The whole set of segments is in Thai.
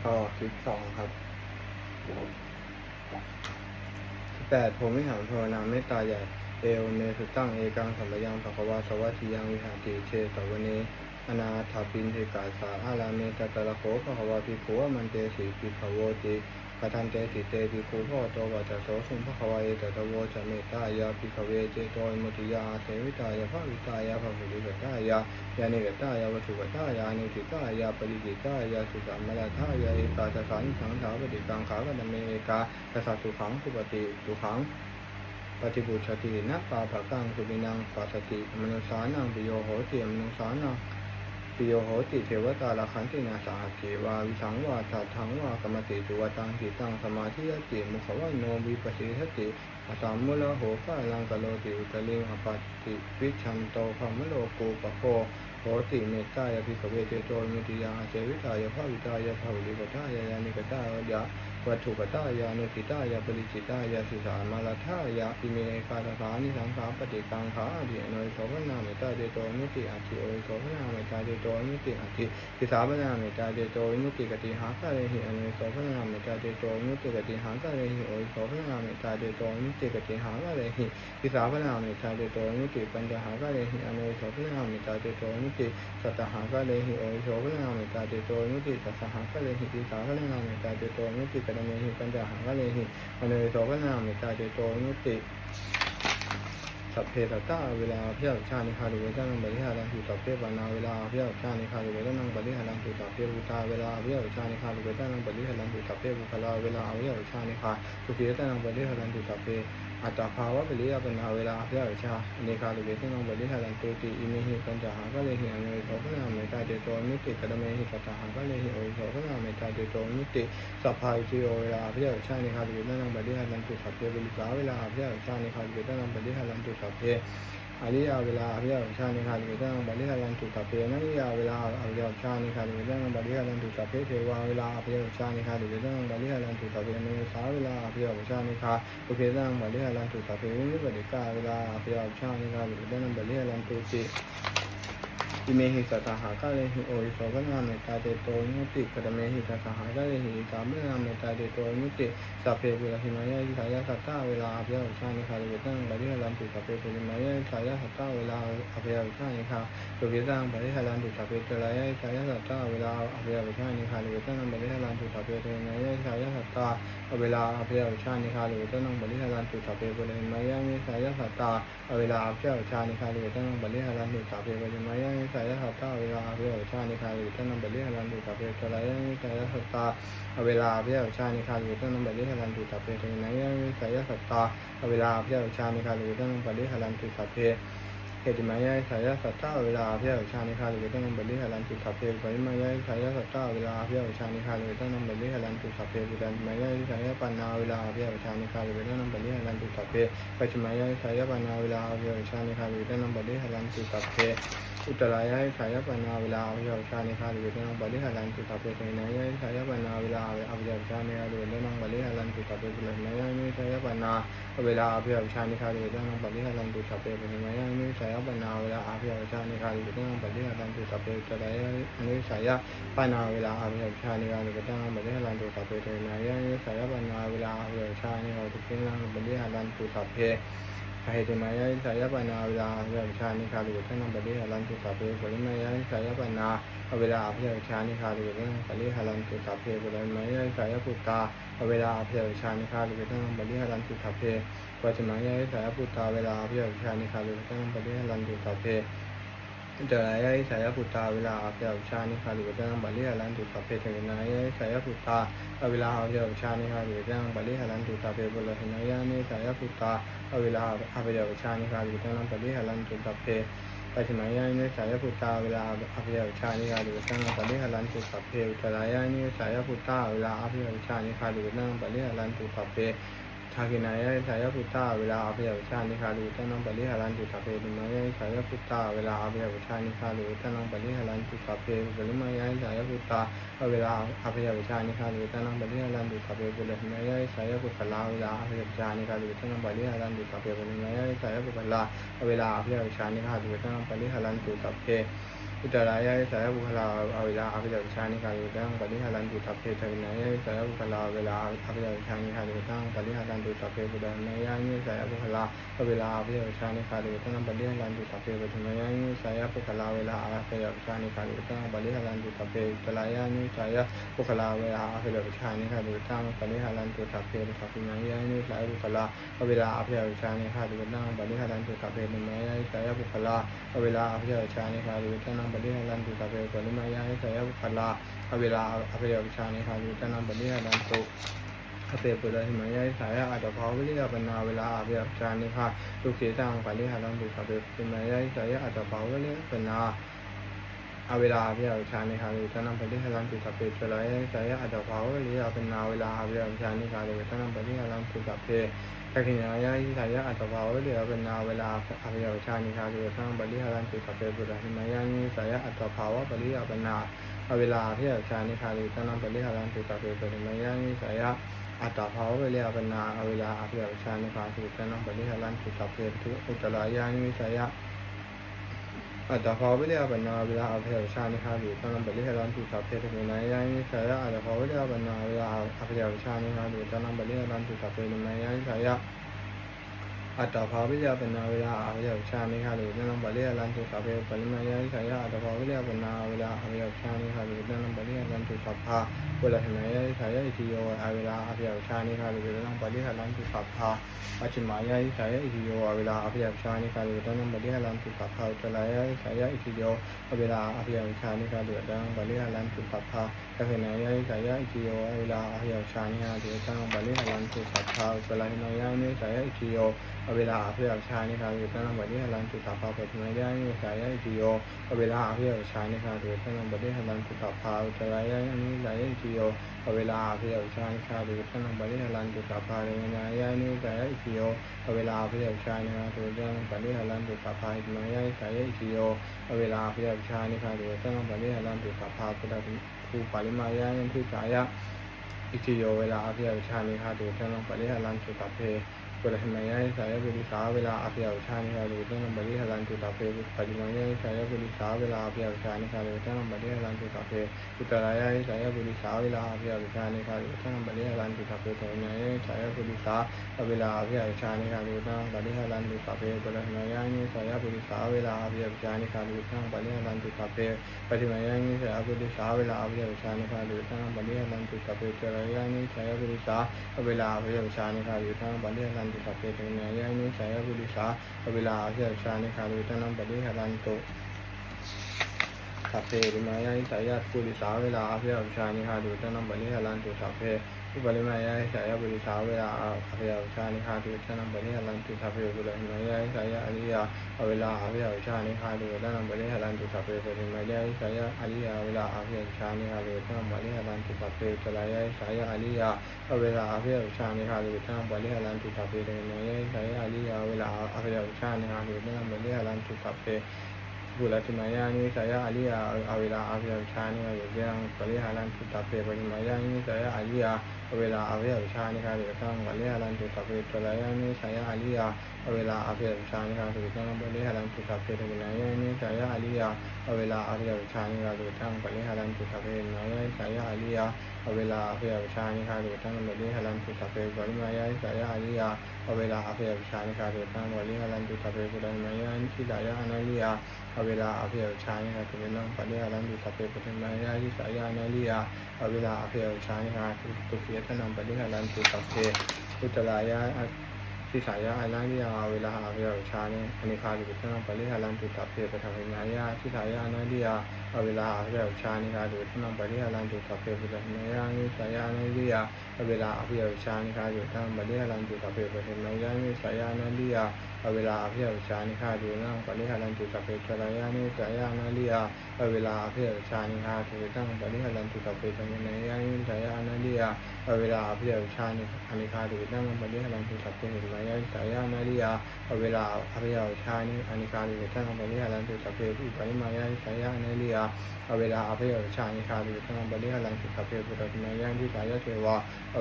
ต่อ12ครับ18ผมวิหารภาวนาเมตตาใหญ่เอวเนสุตังเอกังสัมปยังภควาสวัสดิยังวิหารติเชตวเนอนาถาปินเทกาสาอาลาเมตตะละโขภควาภิกขุมันเตสีภิกขโวติปทันเตติเตภิกขุพ่อโตวัจโสสุภควาเอตตะโวจะเมตตายาภิกขเวเจโตอิมุติยาเทวิตายาภวิตายาภวุริกตายายานิกตายาวัตถุกตายานิติตายาปริจิตายาสุตามลาทายาเอกาจะสันสังสาวปฏิกังขากตเมเอกาจะสัตสุขังสุปฏิสุขังปฏิบุชตินะปาภกังสุบินังปัสสติมนุสานังปิโยโหติมนุสานังปิโยโหติเทวตาลขันตินาสาหเกวาวิสังวาทัทังวากรรมติจุวตังจิตังสมาธิยติมุขวโนวิปัสสิทติอสามมุลโหกาลังกโลติอุตลิงอปัตติวิชันโตภมโลกูปโคโหติเมตตายาภิกขเวเจโตมุติยาเสวิตายาภวิตายาภวุริกตายายานิกตายาวัตถุกตายานุทิตายาปริจิตายาสิสามาลาทายาปิเมกาตสานิสังขาปฏิกังขาอดีอโนยโสภนาเมตตาเจโตมุติอาทิโอยโสภนาเมตตาเจโตมุติอาทิสิสาภนาเมตตาเจโตมุติกติหากะเรหิอโนยโสภนาเมตตาเจโตมุติกติหากะเรหิโอยโสภนาเมตตาเจโตมุติกติหากะเรหิสิสาภนาเมตตาเจโตมุติปัญจหากะเรหิอโนยโสภนาเมตตาเจโตมุติสัตตหากะเรหิโอยโสภนาเมตตาเจโตมุติสัสสหากะเรหิสิสาภนาเมตตาเจโตมุติกตเมหิปัญจหากะเรหิอโนยโสภนาเมตตาเจโตมุติสัพเพสัตตาเวลาเพียรชานิคาดุเวทนังบริหารันตุสัพเพปานาเวลาเพียรชานิคาดุเวทนังบริหารันตุสัพเพบุตาเวลาเพียรชานิคาดุเวทนังบริหารันตุสัพเพบุคลาเวลาเพียรชานิคาสุขีเวทนังบริหารันตุสัพเพอัตตาภาวะบริยาปนาเวลาเพียรชานิคาดุเวทนังบริหารันตุติอิเมหิปัญจหากะเลหิอโนยโสภนาเมตตาเจโตมิติกตเมหิสัตตหากะเลหิโอยโสภนาเมตตาเจโตมิติสัพพายจิโอเวลาเพียรชานิคาดุเวทนังบริหารันตุสัพเพบุริสาเวลาเพียรชานิคาดุเวทนังบริหารันตุสัพเพอริยาเวลาอริยชานิคาดุเวทนังบริหารันตุสัพเพนัริยาเวลาอริยชานิคาดุเวทนังบริหารันตุสัพเพเทวาเวลาอริยชานิคาดุเวทนังบริหารันตุสัพเพมนุสาเวลาอริยชานิคาดุเวทนังบริหารันตุสัพเพวิมุตติกาเวลาอริยชานิคาดุเวทนังบริหารันตุติอิเมหิสัตหากะเรหิโอยิโสภนาเมตตาเจโตมุติกตเมหิสัตหากะเรหิสามเมนาเมตตาเจโตมุติสัพเพปุระหิมายะอิสายะสัตตาเวลาอภิยาชานิคาดุเวทนังบริหารันตุสัพเพปุริมายะอิสายะสัตตาเวลาอภิยาชานิคาดุเวทนังบริหารันตุสัพเพตระยะอิสายะสัตตาเวลาอภิยาชานิคาดุเวทนังบริหารันตุสัพเพเทมายะอิสายะสัตตาเวลาอภิยาชานิคาดุเวทนังบริหารันตุสัพเพปุริมายะอิสายะสัตตาเวลาอภิยาชานิคาดุเวทนังบริหารันตุสัพเพปุริมายะอิสายะสัตตาเวลาอภิยาชานิคาดุเวทนังบริหารันตุสัพเพตระยะอิสายะสัตตาเวลาอภิยาชานิคาดุเวทนังบริหารันตุสัพเพเทมายะอิสายะสัตตาเวลาอภิยาชานิคาดุเวทนังบริหารันตุสัพเพเหตุมายะสายสัตตาเวลาเพียรชานิคาดุเวทนังบริหารันตุสัพเพปริมายะสายสัตตาเวลาเพียรชานิคาดุเวทนังบริหารันตุสัพเพปุรันมายะสายปันนาเวลาเพียรชานิคาดุเวทนังบริหารันตุสัพเพปัจฉิมายะสายปันนาเวลาเพียรชานิคาดุเวทนังบริหารันตุสัพเพอุตรายะสายปันนาเวลาเพียรชานิคาดุเวทนังบริหารันตุสัพเพเทนายะสายปันนาเวลาเพียรชานิคาดุเวทนังบริหารันตุสัพเพปุรันมายะสายปันนาเวลาเพียรชานิคาดุเวทนังบริหารันตุสัพเพเทนายะสายปันนาเวลาอภิยาชานิคาดุเวทนังบริหารันตุสัพเพตระยะอนุสายะปานาเวลาอภิยาชานิคาดุเวทนังบริหารันตุสัพเพเทนายะอนุสายะปานาเวลาอภิยาชานิคาดุเวทนังบริหารันตุสัพเพเหตุมายะสายปานาเวลาอภิยาชานิคาดุเวทนังบริหารันตุสัพเพปริมายะสายปานาเวลาอภิยาชานิคาดุเวทนังบริหารันตุสัพเพปริมายะสายปุตตาเวลาอภิยาชานิคาดุเวทนังบริหารันตุสัพเพปัจฉิมายะสายปุตตาเวลาอภิยาชานิคาดุเวทนังบริหารันตุสัพเพเจรายะสายปุตตาเวลาอภิยาชานิคาดุเวทนังบริหารันตุสัพเพเทนายะสายปุตตาเวลาอภิยาชานิคาดุเวทนังบริหารันตุสัพเพปุระหินายะเนสายปุตตาเวลาอภิยาชานิคาดุเวทนังบริหารันตุสัพเพปัจฉิมายะเนสายปุตตาเวลาอภิยาชานิคาดุเวทนังบริหารันตุสัพเพเจรายะเนสายปุตตาเวลาอภิยาชานิคาดุเวทนังบริหารันตุสัพเพทากินายะสายพุทธาเวลาอภิยาชานิคาดุตันังปริหารันตุสัพเพติมายะสายพุทธาเวลาอภิยาชานิคาดุตันังปริหารันตุสัพเพปุริมายะสายพุทธาเวลาอภิยาชานิคาดุตันังปริหารันตุสัพเพปุริมายะสายพุทธลาเวลาอภิยาชานิคาดุตันังปริหารันตุสัพเพปุริมายะสายพุทธลาเวลาอภิยาชานิคาดุตันังปริหารันตุสัพเพ อุตรายะสายบุคลาเวลาอภิเษกชานิคาตุตังปริหารันตุสัพเพทวินัยสายบุคลาเวลาอภิเษกชานิคาตุตังปริหารันตุสัพเพปุตตะนัยยะนิสายบุคลาเวลาอภิเษกชานิคาตุตังปริหารันตุสัพเพปุตตะนัยยะนิสายบุคลาเวลาอภิเษกชานิคาตุตังปริหารันตุสัพเพอุตรายะนิสายบุคลาเวลาอภิเษกชานิคาตุตังปริหารันตุสัพเพปุตตะนัยยะนิสายบุคลาเวลาอภิเษกชานิคาตุตังปริหารันตุสัพเพปุตตะนัยยะนิสายบุคลาเวลาอภิเษกชานิคาตุตังปริหารันตุสัพเพปุตตะนัยยะนิสายบุคลาเวลาอภิเษกชานิคาตุตังปริหารันตุอเปปุระหิมายะสายะอัตถภาววิริยปนาเวลาอภิยัชานิคะทุกเขตังปริหารันตุสัพเพปุมายะสายะอัตถภาววิริยปนาเวลาอภิยัชานิคะตุตังปริหารันตุสัพเพชลายะสายะอัตถภาววิริยปนาเวลาอภิยัชานิคะตุตังปริหารันตุสัพเพทักขิณายะสายะอัตถภาววิริยปนาเวลาอภิยัชานิคะตุตังปริหารันตุสัพเพปุระหิมายะสายะอัตถภาววิริยปนาเวลาอภิยัชานิคะตุตังปริหารันตุสัพเพปุระหิมายะสายะอัตตาภาวะเวลาปนาเวลาอภิยัชานิคาตุตังปริหารันตุสัพเพทุอุตรายานิสายะอัตตาภาวะเวลาปนาเวลาอภิยัชานิคาตุตังปริหารันตุสัพเพทุนัยยานิสายะอัตตาภาวะเวลาปนาเวลาอภิยัชานิคาตุตังปริหารันตุสัพเพทุนัยยานิสายะอัตตาภาวะเวลาปนาเวลาอภิยัชานิคาตุตังปริหารันตุสัพเพปริมาณยานิสายะอัตตาภาวะเวลาปนาเวลาอภิยัชานิคาตุตังปริหารันตุสัพพะปุระหิมายะสายะอิทิโยเวลาอภิยัชานิคาตุตังปริหารันตุสัพพะปัจฉิมายะสายะอิทิโยเวลาอภิยัชานิคาตุตังปริหารันตุสัพพะอุตรายะสายะอิทิโยเวลาอภิยัชานิคาตุตังปริหารันตุสัพพะทักขิณายะสายะอิทิโยเวลาอภิยัชานิคาตุตังปริหารันตุสัพพะอุตรายะสายะอิทิโยเวลาอภิยัชานิคาตุตังปริหารันตุสัพพะปัจฉิมายะสายะอิทิโยเวลาอภิยัชานิคาตุตังปริหารันตุสัพพะอุตรายะสายะอิทิโยเวลาอภิยัชานิคาตุตังปริหารันตุสัพพะเรมายะนิสายะอิทิโยเวลาอภิยัชานิคาตุตังปริหารันตุสัพพะหิมายะสายะอิทิโยเวลาอภิยัชานิคาตุตังปริหารันตุสัพพะปุตตะภูปริมายะยันทิสายะอิทิโยเวลาอภิยัชานิคาตุตังปริหารันตุสัพเพปุระหิมายะสายะปุริสาเวลาอภิยัชานิคาตุตังปริหารันตุสัพเพปริมายะสายะปุริสาเวลาอภิยัชานิคาตุตังปริหารันตุสัพเพอุตรายะสายะปุริสาเวลาอภิยัชานิคาตุตังปริหารันตุสัพเพโทนัยสายะปุริสาเวลาอภิยัชานิคาตุตังปริหารันตุสัพเพปุระหิมายะสายะปุริสาเวลาอภิยัชานิคาตุตังปริหารันตุสัพเพปริมายะสายะปุริสาเวลาอภิยัชานิคาตุตังปริหารันตุสัพเพอุตรายะสายะปุริสาเวลาอภิยัชานิคาตุตังปริหารันตุสัพเพโทนัยสายะปุริสาเวลาอภิยัชานิคาตุตังปริหารันตุสัพเพริมายะสายะปุริสาเวลาอภิยัชานิคาตุตังปริหารันตุสัพเพอุปริมายะสายะปุริสาเวลาอภิยัชานิคาตุตังปริหารันตุสัพเพปุระหิมายะสายะอริยเวลาอภิยัชานิคาตุตังปริหารันตุสัพเพปุริมายะสายะอริยเวลาอภิยัชานิคาตุตังปริหารันตุสัพเพอุตรายะสายะอริยเวลาอภิยัชานิคาตุตังปริหารันตุสัพเพเรมายะสายะอริยเวลาอภิยัชานิคาตุตังปริหารันตุสัพเพปุระหิมายะนิสายะอริยเวลาอภิยัชานิคาตุตังปริหารันตุสัพเพปุริมายะนิสายะอริยเวลาอภิยัชานิคาตุตังปริหารันตุสัพเพอุตรายะนิสายะอริยเวลาอภิยัชานิคาตุตังปริหารันตุสัพเพเรมายะนิสายะอริยเวลาอภิยัชานิคาตุตังปริหารันตุสัพเพเรมายะนิสายะอริยเวลาอภิยัชานิคาตุตังปริหารันตุสัพเพปุริมายะนิสายะอริยเวลาอภิยัชานิคาตุตังปริหารันตุสัพเพปุริมายะนิสายะอริยเวลาอภิยัชานิคาตุตังปริหารันตุสัพเพปุริมายะนิสายะอริยเวลาอภิยัชานิคาตุตุเขตังปริหารันตุสัพเพอุตรายะทิสายะอนันติยาเวลาอภิยัชานิคาตุตังปริหารันตุสัพเพปฐวิญญายะทิสายะอนันติยาเวลาอภิยัชานิคาตุตังปริหารันตุสัพเพปุระหิมายะนิสายะอนันติยาเวลาอภิยัชานิคาตุตังปริหารันตุสัพเพปฐวิญญายะนิสายะอนันติยาเวลาอภิยัชานิคาตุตังปริหารันตุสัพเพอุตรายะนิสายะอนันติยาเวลาอภิยัชานิคาตุตังปริหารันตุสัพเพปฐวิญญายะนิสายะอนันติยาเวลาอภิยัชานิคาตุตังปริหารันตุสัพเพหิมายะนิสายะอนันติยาเวลาอภิยัชานิคาตุตังปริหารันตุสัพเพอุปริมายะนิสายะอนันติยาเวลาอภิยัชานิคาตุตังปริหารันตุสัพเพปุระหิมายะนิสายะเทวา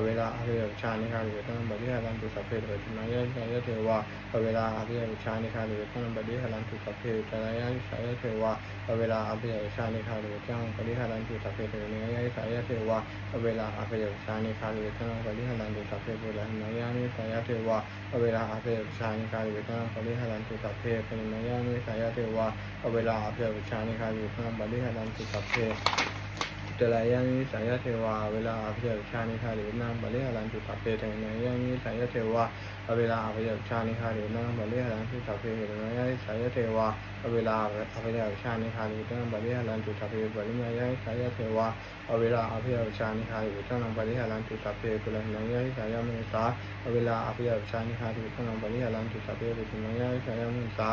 เวลาอภิยัชานิคาตุตังปริหารันตุสัพเพปุระหิมายะนิสายะเทวาเวลา อภิวิชานิคาหรือตั้งปฏิหารันตุสัพเพตระยะสายเทวาเวลาอภิวิชานิคาหรือตั้งปฏิหารันตุสัพเพเทเนยสายเทวาเวลาอภิวิชานิคาหรือตั้งปฏิหารันตุสัพเพปุระนายานิสายเทวาเวลาอภิวิชานิคาหรือตั้งปฏิหารันตุสัพเพปุระนายานิสายเทวาเวลาอภิวิชานิคาหรือตั้งปฏิหารันตุสัพเพตระยะนิสายเทวาเวลาอภิวิชานิคาหรือนั่งปฏิหารันตุสัพเพเทเนยนิสายเทวาเวลาอภิวิชานิคาหรือนั่งปฏิหารันตุสัพเพปุระนายานิสายเทวาเวลาอภิวิชานิคาหรือนั่งปฏิหารันตุสัพเพปุระนายานิสายเทวาเวลาอภิวิชานิคาหรือนั่งปฏิหารันตุสัพเพปุระนายานิสายมุสาเวลาอภิวิชานิคาหรือนั่งปฏิหารันตุสัพเพปุระนายานิสายมุสา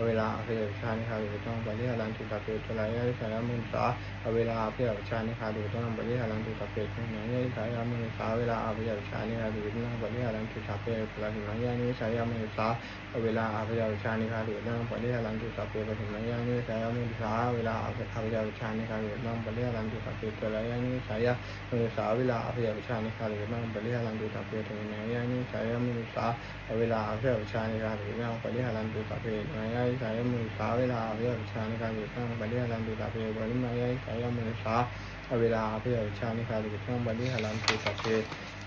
เวลาอภิวิชานิคาหรือนั่งปฏิหารันตุสัพเพปุระนายานิสายมุสาเวลาอภิวิชานิคาหรือนั่งปฏิหารันตุสัพเพปุระนายานิสายมุสาเวลาอภิวิชานิคาหรือนั่งปฏิหารันตุสัพเพปุระนายานิสายมุสาเวลาอภิวิชานิคาหรือนั่งปฏิหารันตุสัพเพปุระนายานิสายมุสาเวลาอภิวิชานิคาหรือนั่งปฏิหารันตุสัพเพปุระนายานิสายมุสาเวลาอภิวิชานิคาหรือนั่งปฏิหารันตุสัพเพปุระนายานิสายมุสาเวลาอภิวิชานิคาหรือนั่งปฏิหารันตุสัพเพปุระนายานิสายมุสาเวลาอภิวิชานิคาหรือนั่งปฏิหารันตุสัพเพปุระนายานิสายมุสาเวลาอภิวิชานิคาหรือนั่งปฏิหารันตุสัพเพ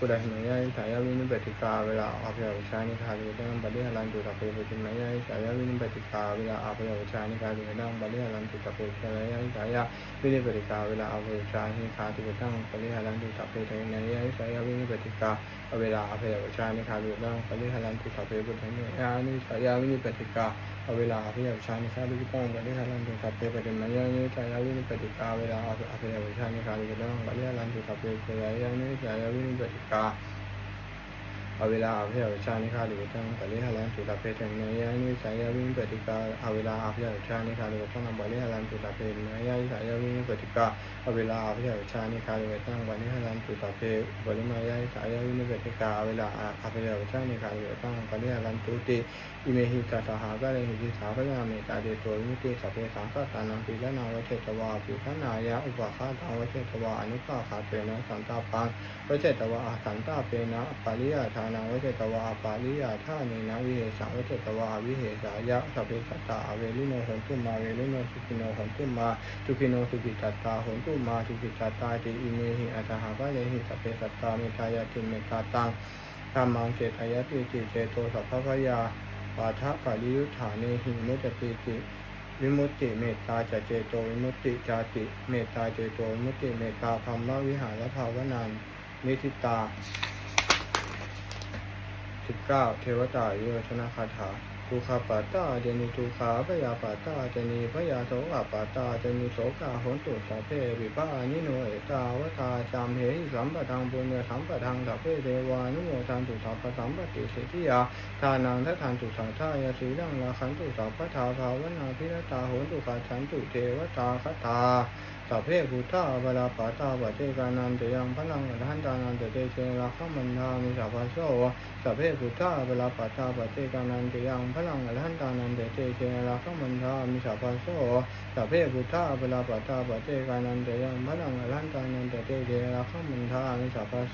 ปุระนายานิสายวินิปติกาเวลาอภิวิชานิคาหรือนั่งปฏิหารันตุสัพเพปุระนายานิสายวินิปติกาเวลาอภิวิชานิคาหรือนั่งปฏิหารันตุสัพเพปุระนายานิสายวินิปติกาเวลาอภิวิชานิคาหรือนั่งปฏิหารันตุสัพเพปุระนายานิสายวินิปติกาเวลาอภิวิชานิคาหรือนั่งปฏิหารันตุสัพเพปุระนายานิสายวินิปติกาเวลาอภิวิชานิคาหรือนั่งปฏิหารันตุสัพเพปุระนายานิสายวินิปติกาเวลาอภิวิชานิคาหรือนั่งปฏิหารันตุสัพเพปุระนายานิสายวินิปติกาเวลาอภิวิชานิคาหรือตั้งปฏิหารันตุสัพเพเทเนยนิสายวินิปติกาเวลาอภิวิชานิคาหรือตั้งปฏิหารันตุสัพเพเทเนยนิสายวินิปติกาเวลาอภิวิชานิคาหรือตั้งปฏิหารันตุสัพเพปุระนายานิสายวินิปติกาเวลาอภิวิชานิคาหรือตั้งปฏิหารันตุติอิเมหิตถาหากะเรหิสาพยามิตาเดโตวิมุตติสัพเพสังฆตานังปิลนาวัชเชตวาปิขณายะอุปาคาตังวัชเชตวาอนุภาคาเตนะสันตาปังวัชเชตวาสันตาเปนะปาริยทานังวัชเชตวาปาริยธาเนนะวิเหสังวัชเชตวาวิเหสายะสัพเพสัตตาเวลิโนหันตุมาเวลิโนสุขิโนหันตุมาสุขิโนสุขิตัตตาหันตุมาสุขิตัตตาติอิเมหิอัตถหากะเรหิสัพเพสัตตาเมตายะติเมตาตังธัมมังเจตายะติติเจโตสัพพะยาปาทะปาริยุทธาเนหิมุตติติวิมุตติเมตตาจะเจโตวิมุตติจาติเมตตาเจโตวิมุตติเมตตาธรรมวิหารภาวนานนิทิตา19เทวตายุวัชนะคาถาทุกขปัตตาเจนิทุกขาพยาปัตตาเจนิพยาโสกปัตตาเจนิโสกาโหนตุสัพเพวิภานิโนเอตาวตาจามเหหิสัมปทังปุญญสัมปทังสัพเพเทวานุโมทันตุสัพพสัมปติสิทธิยาทานังทัทันตุสัทธายาสีรังราคันตุสัพพทาภาวนาภิรตาโหนตุขัจฉันตุเทวตาคตาสัพเพพุทธาเวลาปัตตาปัจเจกานันเตยังพลังอรหันตานันเตเตเชราคัมมันธามิสัพพโสสัพเพพุทธาเวลาปัตตาปัจเจกานันเตยังพลังอรหันตานันเตเตเชราคัมมันธามิสัพพโสสัพเพพุทธาเวลาปัตตาปัจเจกานันเตยังพลังอรหันตานันเตเตเชราคัมมันธามิสัพพโส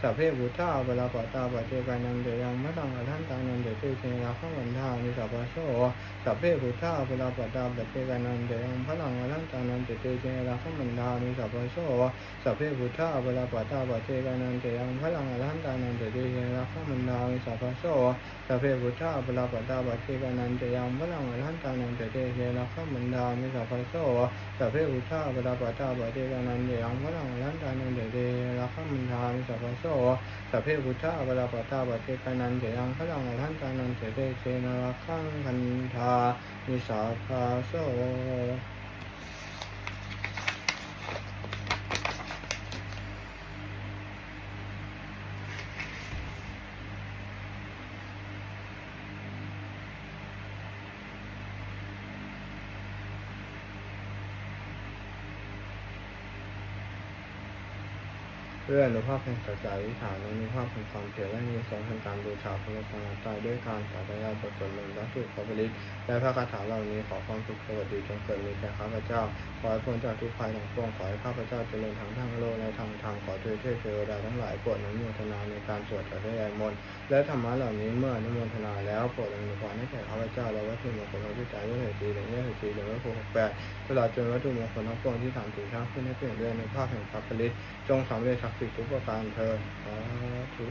สัพเพพุทธาเวลาปัตตาปัจเจกานันเตยังพลังอรหันตานันเตเตเชราคัมมันธามิสัพพโสสัพเพพุทธาเวลาปัตตาปัจเจกานันเตยังพลังอรหันตานันเตเตเชราคัมมันธามิสัพพโสสัพเพพุทธาเวลาปัตตาปัจเจกานันเตยังพลังอรหันตานันเตเตเชราคัมมันธามิสัพพโสสัพเพพุทธาเวลาปัตตาปัจเจกานันเตยังพลังอรหันตานันเตเตเชราคัมมันธามิสัพพโสสัพเพพุทธาเวลาปัตตาปัจเจกานันเตยังพลังอรหันตานันเตเตเชราคัมมันธามิสัพพโสสัพเพพุทธาเวลาปัตตาปัจเจกานันเตยังพลังอรหันตานันเตเตเชราคัมมันธามิสัพพโสด้วยอนุภาพแห่งสัจจะอธิษฐานอนุภาพแห่งความเพียรและมีสองแห่งการบูชาพระรัตนตรัยด้วยการสาธยายบทสวดมนต์และสุขภริตและพระคาถาเหล่านี้ขอความสุขสวัสดีจงเกิดมีแก่ข้าพเจ้า ขอให้พ้นจากทุกภัยทั้งปวงขอให้ข้าพเจ้าเจริญทั้งทางโลกและทางธรรมขอเทพเทวดาทั้งหลายโปรดอนุโมทนาในการสวดพระยายมนต์และธรรมะเหล่านี้เมื่ออนุโมทนาแล้วโปรดอนุโมทนาให้แก่ข้าพเจ้าและวัตถุมงคลทั้งที่ใจด้วยเหตุดีและไม่เหตุดีและวัตถุ68ตลอดจนวัตถุมงคลทั้งปวงที่ถามถึงข้าขึ้นให้เปลี่ยนเรื่องในภาพแห่งพระผลิตจงสำเร็จศักดิ์สิทธิ์ทุกประการเถิดสาธุ